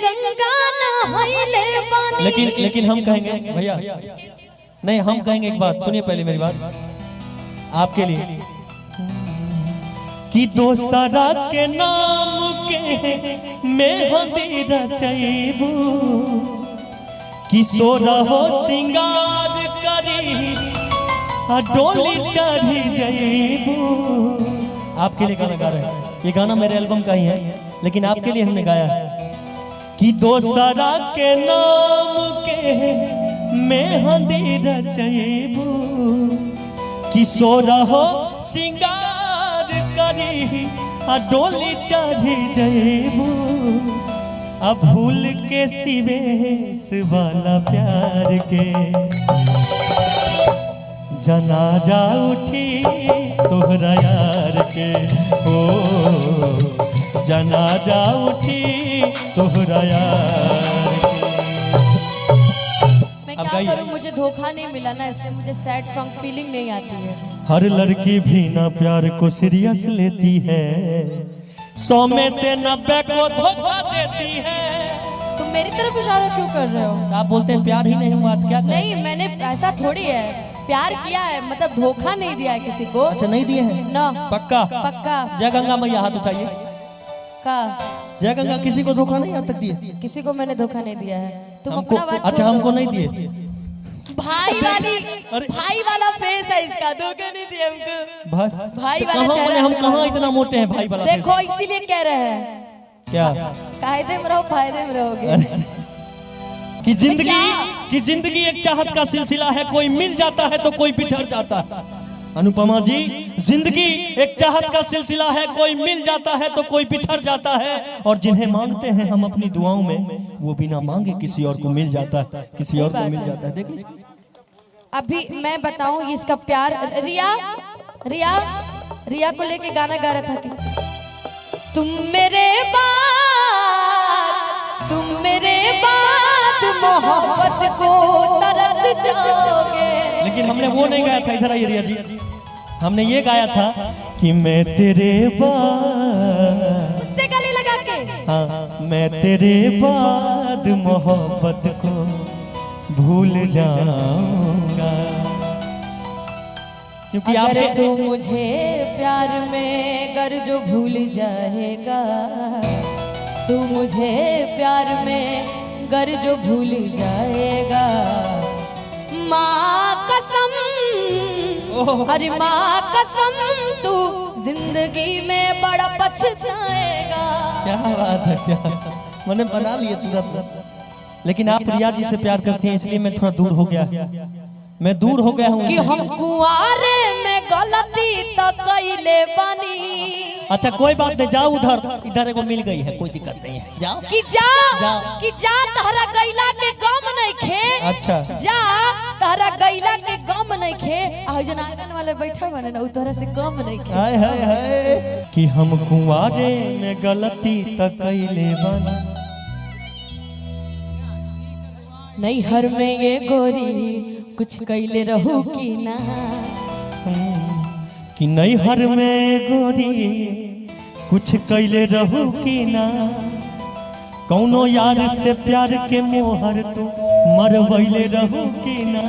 गंगा नहाइले बानी। लेकिन हम कहेंगे भैया, नहीं हम कहेंगे एक बात सुनिए, पहले मेरी बात आपके लिए कि दोसरा के नाम के मेहंदी रचैबू कि सोरहो सिंगार करी डोली चढ़ी जैबू। आपके लिए गाना गा रहे हैं, ये गाना मेरे एल्बम का ही है, लेकिन आपके लिए हमने गाया है कि दोसरा के नाम के मेहंदी रचैबू कि सोरहो सिंगार करी डोली चढ़ी जैबू। अब भूल के सिवेश वाला प्यार के जनाजा उठी तोहरा यार के, ओ जनाजा उठी तोहरा यार के। मैं क्या करूं, मुझे धोखा नहीं मिला ना, इसलिए मुझे सैड सॉन्ग फीलिंग नहीं आती है। हर लड़की भी ना प्यार को सीरियस लेती है, 100 में से 90 को धोखा देती है। तुम मेरी तरफ इशारा क्यों कर रहे हो? आप बोलते हैं प्यार ही नहीं हुआ, क्या करें? नहीं, मैंने ऐसा थोड़ी है, प्यार किया है, मतलब धोखा नहीं दिया है किसी को। अच्छा नहीं दिए हैं ना? पक्का पक्का। जय गंगा मैया हाथ उठाइए। का जय गंगा, किसी को धोखा नहीं आज तक दिए? किसी को मैंने धोखा नहीं दिया है। तुम हमको, अपना बात अच्छा छोड़ हमको दो। नहीं दिए। भाई वाला फेस है इसका, धोखा नहीं दिया हमको। भाई तो वाला कहाँ चेहरा हम है। कहाँ इतना मोटे हैं भाई वाला? देखो इसीलिए कह रहे हैं क्या कायदे में रहो फायदे में रहोगे। कि जिंदगी एक चाहत का सिलसिला है, कोई मिल जाता है तो कोई बिछड़ जाता है। अनुपमा जी, जिंदगी एक चाहत का सिलसिला है, कोई मिल जाता है तो कोई बिछड़ जाता है, और जिन्हें मांगते हैं हम अपनी दुआओं में, वो बिना मांगे किसी और को मिल जाता है, किसी और को मिल जाता है। देख लीजिए, अभी मैं बताऊं इसका प्यार। रिया को लेके गाना गा रहा था कि तुम मेरे बाद मोहब्बत को तरस जाओगे। लेकिन हमने वो नहीं गाया था, इधर आइए रिया जी, हमने ये गाया था कि मैं तेरे बाद, उससे गले लगा के, हाँ मैं तेरे बाद मोहब्बत को भूल जाऊंगा। क्योंकि अगर आप तू मुझे प्यार में गर जो भूल जाएगा, तू मुझे प्यार में गर जो भूल जाएगा, माँ कसम, अरे माँ कसम, तू जिंदगी में बड़ा पछताएगा। क्या बात है, क्या मैंने बना लिए तुरंत। लेकिन आप रिया जी से प्यार करती हैं, इसलिए मैं थोड़ा दूर हो गया, मैं दूर हो गया हूँ कि हम कुआरे में गलती तो कइले बानी। अच्छा कोई बात नहीं, जाओ उधर, इधर एगो मिल गई है, कोई दिक्कत नहीं है, जाओ कि जा तहरा गैला के गम नहीं खे। अच्छा जा तहरा गैला के गम नहीं खे। आ जन आंगन वाले बैठे बने ना, उ तोहरा से गम नहीं खे। हाय हाय हाय कि हम कुआरे में गलती तो कइले बानी। नहीं हर में ये गोरी कुछ कैले रहू की ना, कि नहीं हर में गोरी कुछ कैले रहू की ना, कौनो यार से प्यार के मोहर तू मरवैले रहू की ना,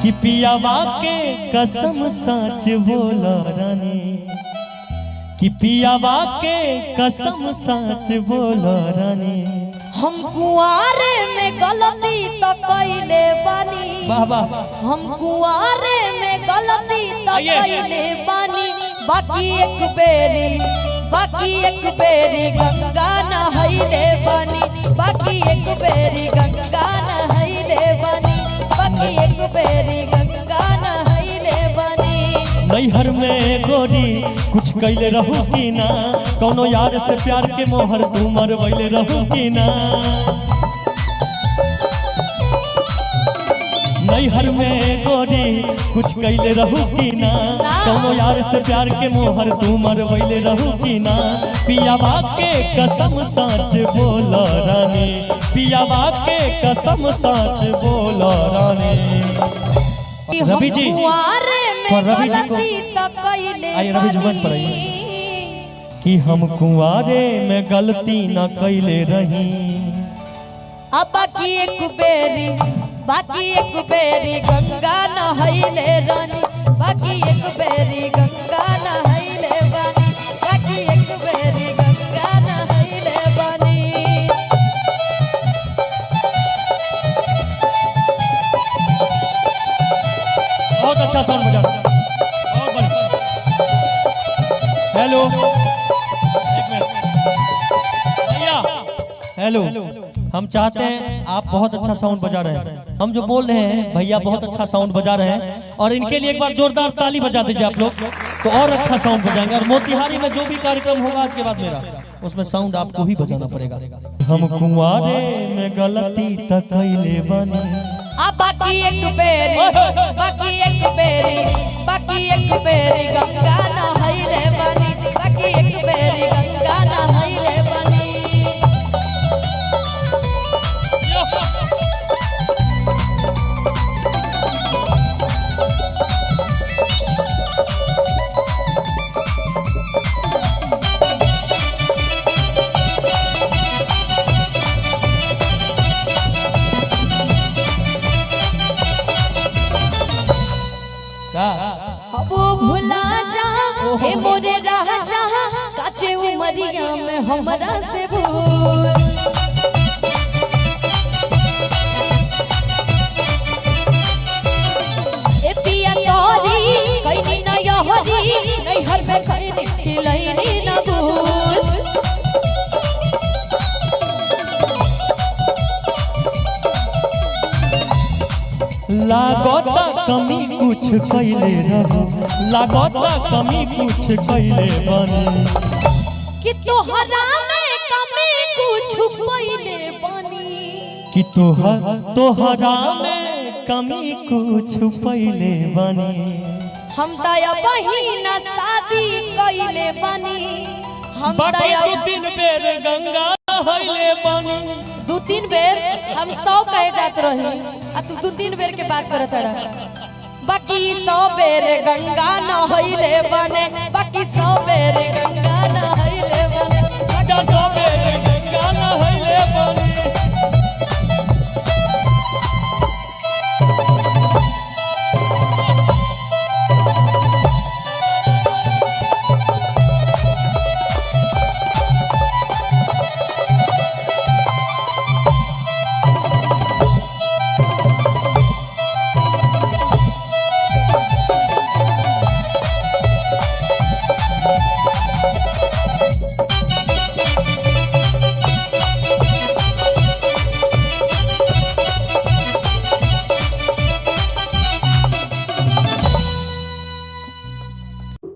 कि पियावा के कसम सच बोला रानी, कि पियावा के कसम सच बोला रानी। हम कुआरे में गलती तो कइले बानी, हम कुआरे में गलती तो कइले बानी। बाकी एक बेरी गंगा नहाइले बानी, बाकी एक बेरी गंगा नहाइले बानी, बाकी एक बेरी गंगा नहाइले बानी। नैहर में गोरी कुछ कैले रहू की ना, कौनो यार से प्यार के मोहर तू मरवैले रहू की ना। नैहर में गोरी कुछ कैले रहू की ना, कौनो यार से प्यार के मोहर तू मरवैले रहू की ना। पियावा के कसम सच बोला रानी, पियावा के कसम सच बोला रानी। रवि जी, रवि जी को आइए, रवि जी मंच पर आइए। कि हम कुआरे में गलती न कैले रही, अब बाकी एक बेरी गंगा नहैले रानी, बाकी एक बेरी गंगा नहैले बानी, बाकी एक बेरी गंगा नहैले बानी। बहुत अच्छा साउंड बजा रहा है, बहुत बढ़िया। हेलो, एक मिनट भैया, हेलो। हम चाहते हैं आप बहुत अच्छा साउंड बजा रहे हैं, हम जो बोल रहे हैं भैया बहुत अच्छा साउंड बजा रहे हैं, और इनके लिए एक बार जोरदार ताली बजा दीजिए आप लोग, तो और अच्छा साउंड बजाएंगे। और मोतिहारी में जो भी कार्यक्रम होगा आज के बाद मेरा, उसमें साउंड आपको ही बजाना पड़ेगा। हम कुंवारे में गलती तक कैले बनी, बाकी एक बेरी गंगा नहैले बानी, बाकी एक बेरी गंगा नहैले बानी। अब भुला जा हे मोरे राजा, काचे उमरिया में हमरा से भूल। ए पिया तोरी कइनी न यहरी, नैहर में कइनी खिलैनी न भूल। लागता कमी कुछ कैले रहो, लागता कमी कुछ कैले बनी, कि तोहरा में कमी कुछ पहिले बनी, कि तोहरा में कमी कुछ पहले बनी। हम दया बहिना शादी कइले बनी, हम दया 2-3 बेर गंगा नहैले बनी। 2-3 बेर हम 100 कहे जात रही, आ तू 2-3 बेर के बात करत रह। बाकी 100 बेर गंगा नहैले बने, बाकी 100 बेर गंगा नहैले